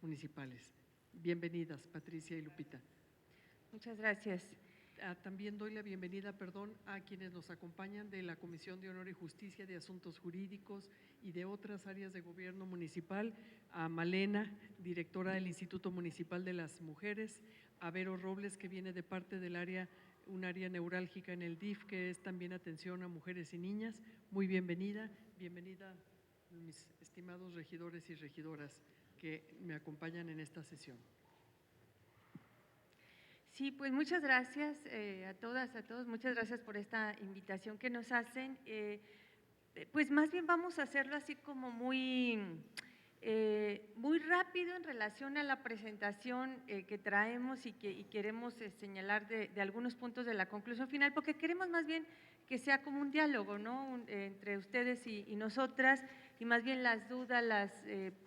municipales. Bienvenidas, Patricia y Lupita. Muchas gracias. También doy la bienvenida, a quienes nos acompañan de la Comisión de Honor y Justicia, de Asuntos Jurídicos y de otras áreas de gobierno municipal, a Malena, directora del Instituto Municipal de las Mujeres, a Vero Robles, que viene de parte del área, un área neurálgica en el DIF, que es también atención a mujeres y niñas. Muy bienvenida, mis estimados regidores y regidoras que me acompañan en esta sesión. Sí, pues muchas gracias a todas, a todos, muchas gracias por esta invitación que nos hacen. Pues más bien vamos a hacerlo así como muy rápido en relación a la presentación que traemos y queremos señalar de algunos puntos de la conclusión final, porque queremos más bien que sea como un diálogo, ¿no? Entre ustedes y nosotras, y más bien las dudas, las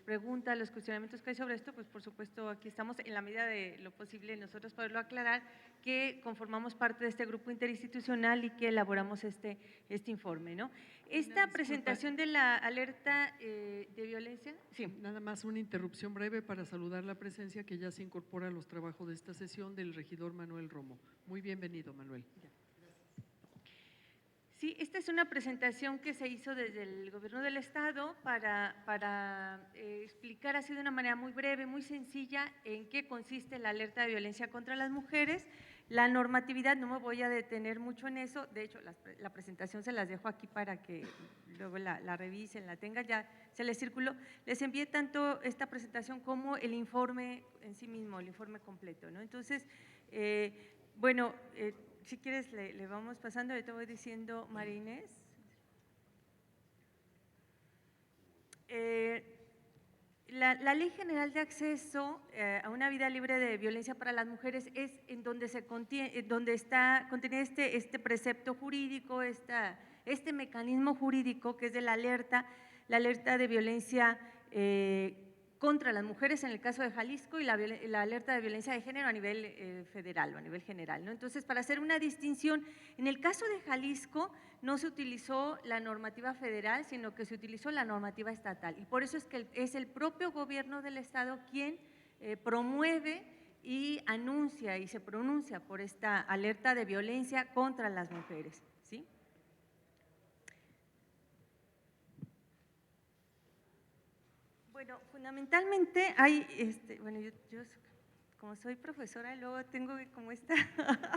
preguntas, los cuestionamientos que hay sobre esto, pues por supuesto aquí estamos en la medida de lo posible nosotros poderlo aclarar, que conformamos parte de este grupo interinstitucional y que elaboramos este informe, ¿no? Esta presentación de la alerta de violencia… Sí, nada más una interrupción breve para saludar la presencia que ya se incorpora a los trabajos de esta sesión del regidor Manuel Romo. Muy bienvenido, Manuel. Sí, esta es una presentación que se hizo desde el Gobierno del Estado para explicar así de una manera muy breve, muy sencilla, en qué consiste la alerta de violencia contra las mujeres. La normatividad, no me voy a detener mucho en eso, de hecho la presentación se las dejo aquí para que luego la revisen, la tengan, ya se les circuló. Les envié tanto esta presentación como el informe en sí mismo, el informe completo, ¿no? Entonces, bueno, si quieres le vamos pasando, le te voy diciendo, María Inés. La Ley General de Acceso a una vida libre de violencia para las mujeres es en donde está contenido este precepto jurídico, este mecanismo jurídico que es de la alerta de violencia contra las mujeres en el caso de Jalisco y la alerta de violencia de género a nivel federal o a nivel general, ¿no? Entonces, para hacer una distinción, en el caso de Jalisco no se utilizó la normativa federal, sino que se utilizó la normativa estatal, y por eso es que es el propio gobierno del estado quien promueve y anuncia y se pronuncia por esta alerta de violencia contra las mujeres, ¿sí? Bueno, fundamentalmente hay, bueno, yo como soy profesora, luego tengo como esta…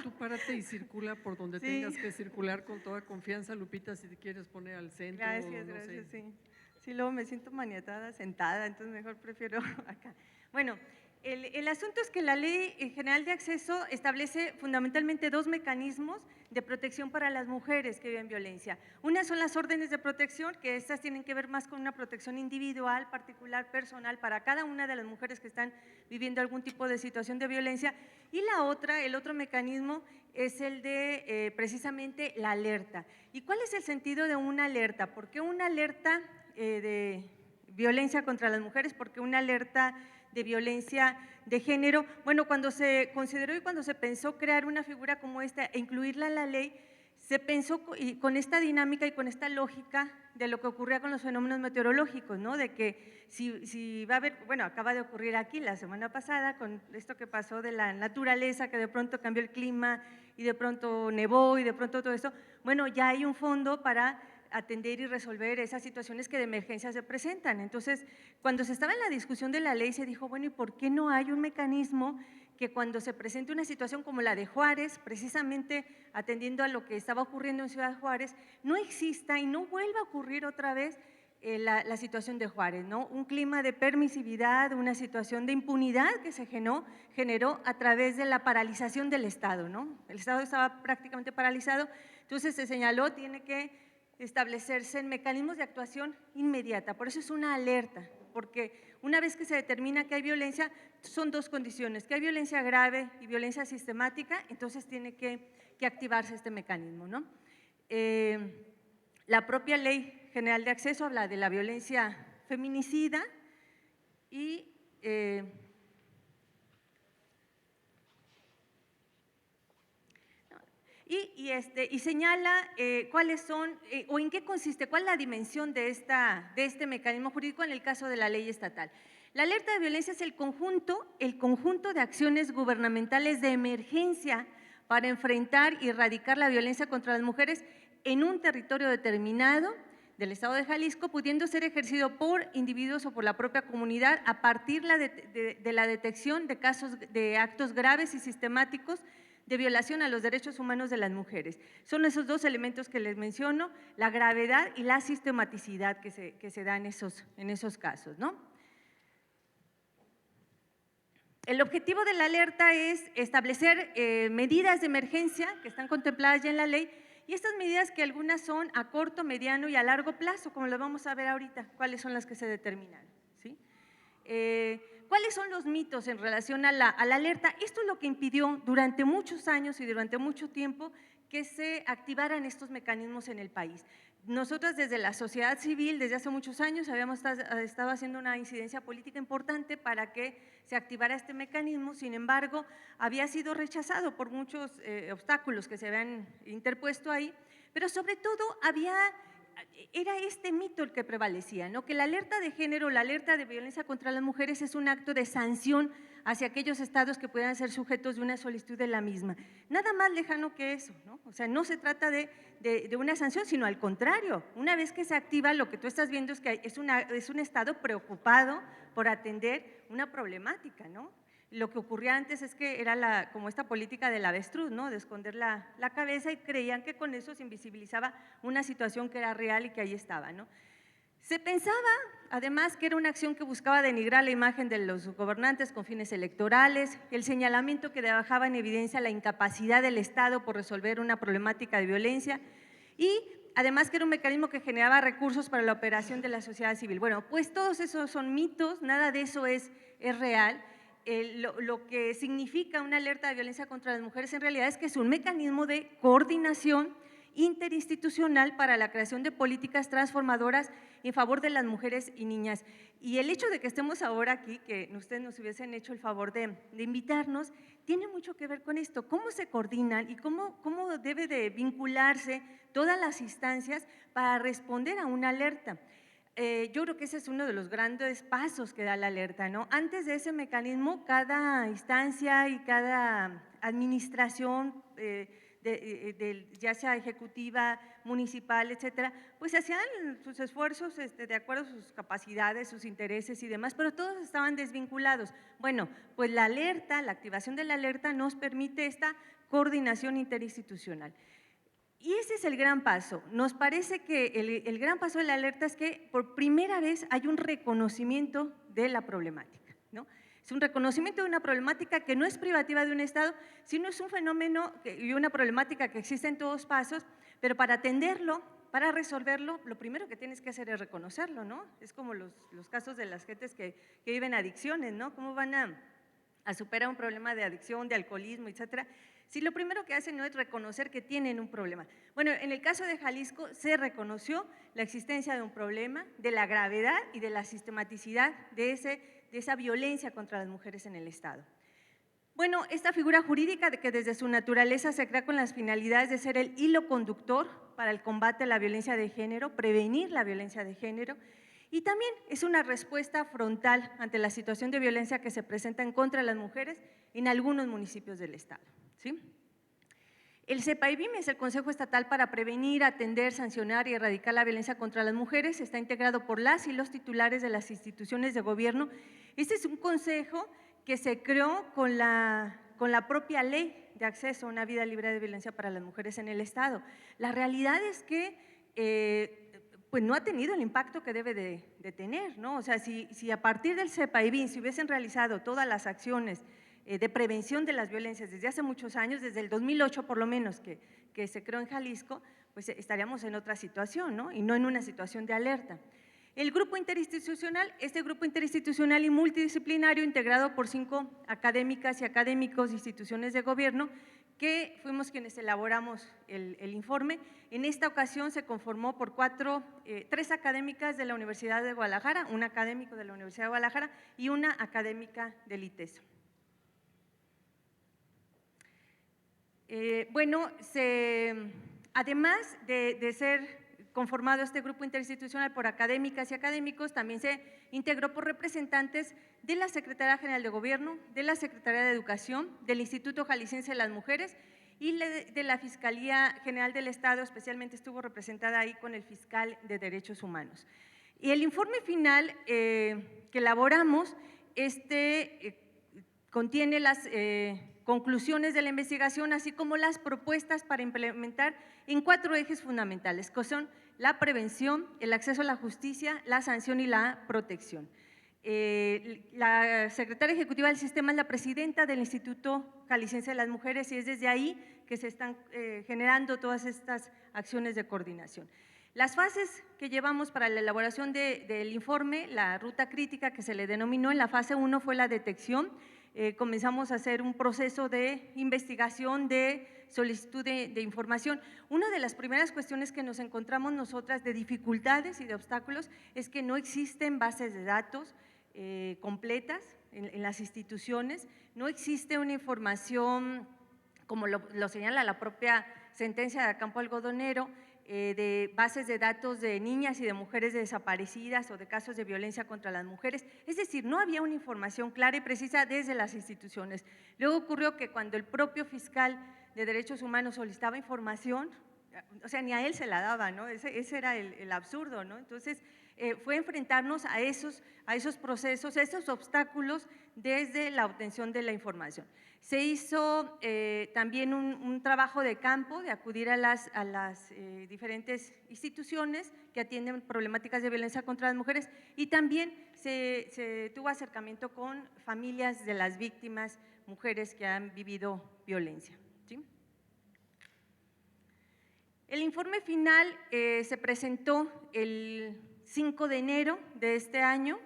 Tú párate y circula por donde sí. tengas que circular con toda confianza, Lupita, si te quieres poner al centro. Gracias, no gracias, sé. sí. Sí, luego me siento maniatada sentada, entonces mejor prefiero acá. Bueno, el asunto es que la Ley General de Acceso establece fundamentalmente dos mecanismos de protección para las mujeres que viven violencia. Una son las órdenes de protección, que estas tienen que ver más con una protección individual, particular, personal, para cada una de las mujeres que están viviendo algún tipo de situación de violencia. Y la otra, el otro mecanismo es el de precisamente la alerta. ¿Y cuál es el sentido de una alerta? ¿Por qué una alerta de violencia contra las mujeres? ¿Por qué una alerta de violencia de género? Bueno, cuando se consideró y cuando se pensó crear una figura como esta e incluirla en la ley, se pensó con esta dinámica y con esta lógica de lo que ocurría con los fenómenos meteorológicos, ¿no? De que si va a haber, bueno, acaba de ocurrir aquí la semana pasada con esto que pasó de la naturaleza, que de pronto cambió el clima y de pronto nevó y de pronto todo esto, bueno, ya hay un fondo para atender y resolver esas situaciones que de emergencia se presentan. Entonces, cuando se estaba en la discusión de la ley, se dijo, bueno, ¿y por qué no hay un mecanismo que cuando se presente una situación como la de Juárez, precisamente atendiendo a lo que estaba ocurriendo en Ciudad Juárez, no exista y no vuelva a ocurrir otra vez la situación de Juárez, ¿no? Un clima de permisividad, una situación de impunidad que se generó a través de la paralización del Estado, ¿no? El Estado estaba prácticamente paralizado, entonces se señaló, tiene que establecerse en mecanismos de actuación inmediata, por eso es una alerta, porque una vez que se determina que hay violencia, son dos condiciones, que hay violencia grave y violencia sistemática, entonces tiene que activarse este mecanismo, ¿no? La propia Ley General de Acceso habla de la violencia feminicida y señala cuáles son o en qué consiste, cuál es la dimensión de este mecanismo jurídico en el caso de la ley estatal. La alerta de violencia es el conjunto de acciones gubernamentales de emergencia para enfrentar y erradicar la violencia contra las mujeres en un territorio determinado del Estado de Jalisco, pudiendo ser ejercido por individuos o por la propia comunidad a partir de la detección de casos de actos graves y sistemáticos de violación a los derechos humanos de las mujeres. Son esos dos elementos que les menciono, la gravedad y la sistematicidad que se da en esos casos, ¿no? El objetivo de la alerta es establecer medidas de emergencia que están contempladas ya en la ley, y estas medidas, que algunas son a corto, mediano y a largo plazo, como lo vamos a ver ahorita, cuáles son las que se determinan, ¿sí? ¿Cuáles son los mitos en relación a la alerta? Esto es lo que impidió durante muchos años y durante mucho tiempo que se activaran estos mecanismos en el país. Nosotros desde la sociedad civil, desde hace muchos años, habíamos estado haciendo una incidencia política importante para que se activara este mecanismo. Sin embargo, había sido rechazado por muchos obstáculos que se habían interpuesto ahí, pero sobre todo era este mito el que prevalecía, ¿no? Que la alerta de género, la alerta de violencia contra las mujeres es un acto de sanción hacia aquellos estados que puedan ser sujetos de una solicitud de la misma. Nada más lejano que eso, ¿no? O sea, no se trata de una sanción, sino al contrario. Una vez que se activa, lo que tú estás viendo es que es un estado preocupado por atender una problemática, ¿no? Lo que ocurría antes es que era como esta política del avestruz, ¿no? De esconder la cabeza, y creían que con eso se invisibilizaba una situación que era real y que ahí estaba, ¿no? Se pensaba, además, que era una acción que buscaba denigrar la imagen de los gobernantes con fines electorales, el señalamiento que dejaba en evidencia la incapacidad del Estado por resolver una problemática de violencia, y además que era un mecanismo que generaba recursos para la operación de la sociedad civil. Bueno, pues todos esos son mitos, nada de eso es real. Lo que significa una alerta de violencia contra las mujeres en realidad es que es un mecanismo de coordinación interinstitucional para la creación de políticas transformadoras en favor de las mujeres y niñas. Y el hecho de que estemos ahora aquí, que ustedes nos hubiesen hecho el favor de invitarnos, tiene mucho que ver con esto, cómo se coordinan y cómo debe de vincularse todas las instancias para responder a una alerta. Yo creo que ese es uno de los grandes pasos que da la alerta, ¿no? Antes de ese mecanismo, cada instancia y cada administración, ya sea ejecutiva, municipal, etcétera, pues hacían sus esfuerzos de acuerdo a sus capacidades, sus intereses y demás, pero todos estaban desvinculados. Bueno, pues la alerta, la activación de la alerta nos permite esta coordinación interinstitucional. Y ese es el gran paso. Nos parece que el gran paso de la alerta es que por primera vez hay un reconocimiento de la problemática, ¿no? Es un reconocimiento de una problemática que no es privativa de un Estado, sino es un fenómeno y una problemática que existe en todos pasos, pero para atenderlo, para resolverlo, lo primero que tienes que hacer es reconocerlo, ¿no? Es como los casos de las gentes que viven adicciones, ¿no? ¿Cómo van a superar un problema de adicción, de alcoholismo, etcétera? Si lo primero que hacen no es reconocer que tienen un problema. Bueno, en el caso de Jalisco se reconoció la existencia de un problema, de la gravedad y de la sistematicidad de esa violencia contra las mujeres en el Estado. Bueno, esta figura jurídica que desde su naturaleza se crea con las finalidades de ser el hilo conductor para el combate a la violencia de género, prevenir la violencia de género, y también es una respuesta frontal ante la situación de violencia que se presenta en contra de las mujeres en algunos municipios del Estado, ¿sí? El CEPAIBIM es el Consejo Estatal para Prevenir, Atender, Sancionar y Erradicar la Violencia contra las Mujeres. Está integrado por las y los titulares de las instituciones de gobierno. Este es un consejo que se creó con la propia ley de acceso a una vida libre de violencia para las mujeres en el Estado. La realidad es que pues no ha tenido el impacto que debe de tener, ¿no? O sea, si a partir del CEPAIBIM se hubiesen realizado todas las acciones de prevención de las violencias desde hace muchos años, desde el 2008 por lo menos que se creó en Jalisco, pues estaríamos en otra situación, ¿no? Y no en una situación de alerta. El grupo interinstitucional, este grupo interinstitucional y multidisciplinario integrado por 5 académicas y académicos de instituciones de gobierno, que fuimos quienes elaboramos el informe. En esta ocasión se conformó por 3 académicas de la Universidad de Guadalajara, un académico de la Universidad de Guadalajara y una académica del ITESO. Bueno, además de ser conformado este grupo interinstitucional por académicas y académicos, también se integró por representantes de la Secretaría General de Gobierno, de la Secretaría de Educación, del Instituto Jalisciense de las Mujeres y de la Fiscalía General del Estado, especialmente estuvo representada ahí con el fiscal de Derechos Humanos. Y el informe final que elaboramos, contiene las conclusiones de la investigación, así como las propuestas para implementar en 4 ejes fundamentales, que son la prevención, el acceso a la justicia, la sanción y la protección. La secretaria ejecutiva del sistema es la presidenta del Instituto Jalisciense de las Mujeres y es desde ahí que se están generando todas estas acciones de coordinación. Las fases que llevamos para la elaboración del informe, la ruta crítica que se le denominó, en la fase 1 fue la detección. Comenzamos a hacer un proceso de investigación, de solicitud de información. Una de las primeras cuestiones que nos encontramos nosotras de dificultades y de obstáculos es que no existen bases de datos completas en las instituciones, no existe una información, como lo señala la propia sentencia de Campo Algodonero, de bases de datos de niñas y de mujeres desaparecidas o de casos de violencia contra las mujeres, es decir, no había una información clara y precisa desde las instituciones. Luego ocurrió que cuando el propio fiscal de Derechos Humanos solicitaba información, o sea, ni a él se la daba, ¿no? Ese era el absurdo, ¿no? Entonces, fue enfrentarnos a esos procesos, a esos obstáculos desde la obtención de la información. Se hizo también un trabajo de campo, de acudir a las diferentes instituciones que atienden problemáticas de violencia contra las mujeres y también se tuvo acercamiento con familias de las víctimas, mujeres que han vivido violencia, ¿sí? El informe final se presentó el 5 de enero de este año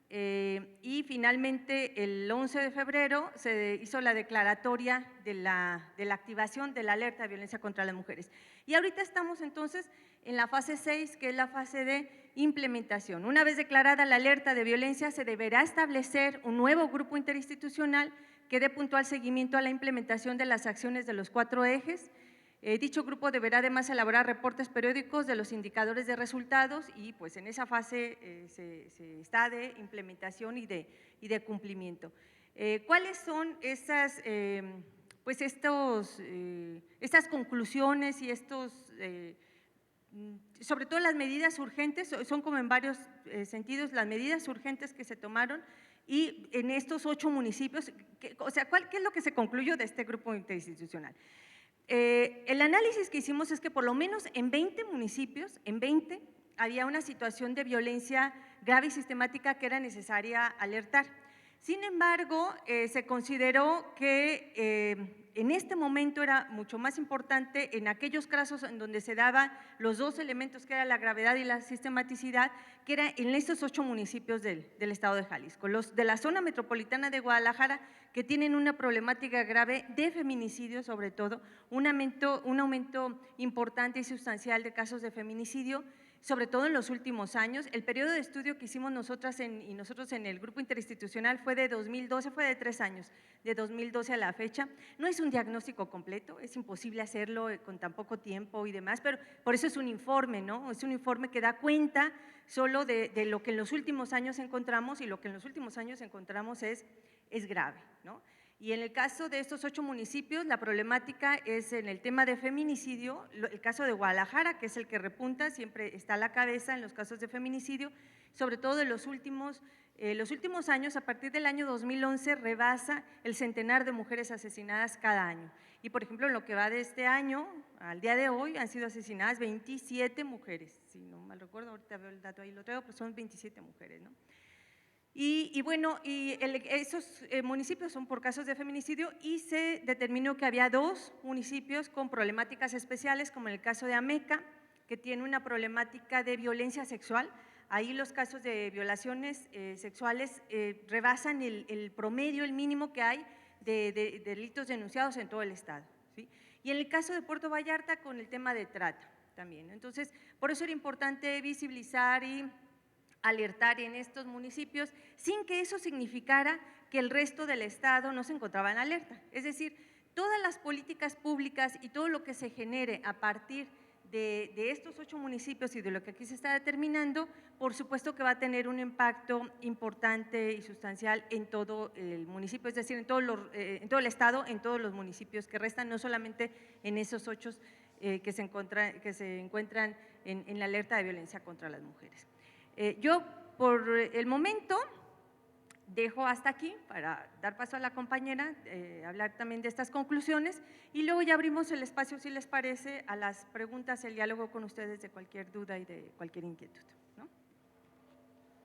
y finalmente el 11 de febrero se hizo la declaratoria de la activación de la alerta de violencia contra las mujeres. Y ahorita estamos entonces en la fase 6, que es la fase de implementación. Una vez declarada la alerta de violencia, se deberá establecer un nuevo grupo interinstitucional que dé puntual seguimiento a la implementación de las acciones de los 4 ejes. Dicho grupo deberá además elaborar reportes periódicos de los indicadores de resultados y pues en esa fase se está de implementación y de cumplimiento. ¿Cuáles son estas conclusiones y sobre todo las medidas urgentes? Son como en varios sentidos las medidas urgentes que se tomaron y en estos 8 municipios, ¿qué es lo que se concluyó de este grupo interinstitucional? El análisis que hicimos es que por lo menos en 20 municipios, había una situación de violencia grave y sistemática que era necesaria alertar. Sin embargo, se consideró que en este momento era mucho más importante en aquellos casos en donde se daban los 2 elementos que era la gravedad y la sistematicidad, que era en estos 8 municipios del estado de Jalisco, los de la zona metropolitana de Guadalajara, que tienen una problemática grave de feminicidio, sobre todo, un aumento importante y sustancial de casos de feminicidio, sobre todo en los últimos años. El periodo de estudio que hicimos nosotros en el grupo interinstitucional fue de 2012, fue de 3 años, de 2012 a la fecha. No es un diagnóstico completo, es imposible hacerlo con tan poco tiempo y demás, pero por eso es un informe, ¿no? Es un informe que da cuenta solo de lo que en los últimos años encontramos y lo que en los últimos años encontramos es grave, ¿no? Y en el caso de estos 8 municipios, la problemática es en el tema de feminicidio, el caso de Guadalajara, que es el que repunta, siempre está a la cabeza en los casos de feminicidio, sobre todo en los últimos años, a partir del año 2011, rebasa el centenar de mujeres asesinadas cada año. Y, por ejemplo, en lo que va de este año, al día de hoy, han sido asesinadas 27 mujeres, si no mal recuerdo, ahorita veo el dato ahí, lo traigo, pero son 27 mujeres, ¿no? Esos municipios son por casos de feminicidio y se determinó que había 2 municipios con problemáticas especiales, como en el caso de Ameca, que tiene una problemática de violencia sexual. Ahí los casos de violaciones sexuales rebasan el promedio, el mínimo que hay de delitos denunciados en todo el estado, ¿sí? Y en el caso de Puerto Vallarta con el tema de trata también. Entonces, por eso era importante visibilizar y alertar en estos municipios sin que eso significara que el resto del estado no se encontraba en alerta. Es decir, todas las políticas públicas y todo lo que se genere a partir de estos 8 municipios y de lo que aquí se está determinando, por supuesto que va a tener un impacto importante y sustancial en todo el municipio, es decir, en todo el estado, en todos los municipios que restan, no solamente en esos 8 que se encuentran en la alerta de violencia contra las mujeres. Yo, por el momento, dejo hasta aquí para dar paso a la compañera, hablar también de estas conclusiones y luego ya abrimos el espacio, si les parece, a las preguntas, el diálogo con ustedes de cualquier duda y de cualquier inquietud.